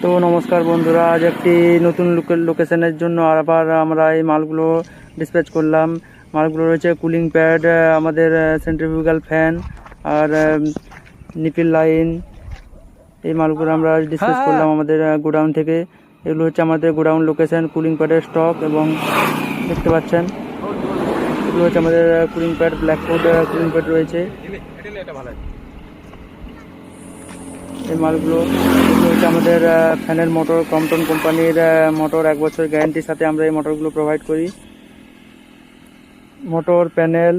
তো নমস্কার বন্ধুরা, আজ একটি নতুন লোকেশনের জন্য আবার আমরা এই মালগুলো ডিসপ্যাচ করলাম। মালগুলো রয়েছে কুলিং প্যাড, আমাদের সেন্ট্রিফিউগাল ফ্যান আর নিপিল লাইন। এই মালগুলো আমরা ডিসপ্যাচ করলাম আমাদের গোডাউন থেকে। এগুলো হচ্ছে আমাদের গোডাউন লোকেশন, কুলিং প্যাডের স্টক। এবং দেখতে পাচ্ছেন এগুলো হচ্ছে আমাদের cooling pad, Blackwood cooling pad রয়েছে। এই মালগুলো এগুলো হচ্ছে আমাদের ফ্যানের মোটর, ক্রম্পটন কোম্পানির মোটর, 1 বছর গ্যারান্টির সাথে আমরা এই মোটরগুলো প্রোভাইড করি। মোটর প্যানেল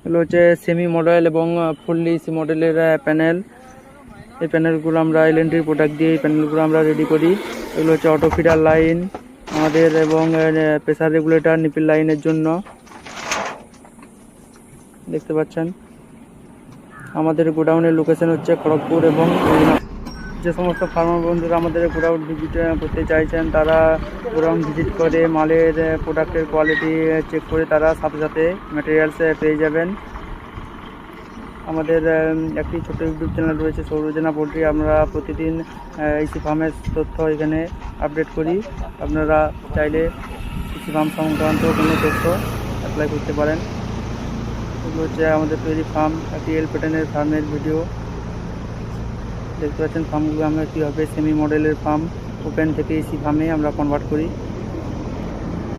এগুলো হচ্ছে সেমি মডেল এবং ফুললি সি মডেলের প্যানেল। এই প্যানেলগুলো আমরা এলএনটির প্রোডাক্ট দিয়ে এই প্যানেলগুলো আমরা রেডি করি। এগুলো হচ্ছে অটো ফিডার লাইন আমাদের, এবং প্রেসার রেগুলেটর নিপিল লাইনের জন্য। দেখতে পাচ্ছেন আমাদের গোডাউনের লোকেশন হচ্ছে খড়গপুর। এবং যে সমস্ত ফার্মার বন্ধুরা আমাদের গোডাউন ভিজিট করতে চাইছেন, তারা গোডাউন ভিজিট করে মালের প্রোডাক্টের কোয়ালিটি চেক করে তারা সাথে সাথে ম্যাটেরিয়ালস পেয়ে যাবেন। আমাদের একটি ছোট ইউটিউব চ্যানেল রয়েছে, সৌরজনা পোল্ট্রি। আমরা প্রতিদিন ইসি ফার্মের তথ্য এখানে আপডেট করি। আপনারা চাইলে ইসি ফার্ম সংক্রান্ত কোনো তথ্য অ্যাপ্লাই করতে পারেন। এগুলো হচ্ছে আমাদের তৈরি ফার্ম, একটি এল প্যাটার্নের ফার্মের ভিডিও। দেখতে পাচ্ছেন ফার্মগুলো আমরা কীভাবে সেমি মডেলের ফার্ম ওপেন থেকে এসি ফার্মে আমরা কনভার্ট করি।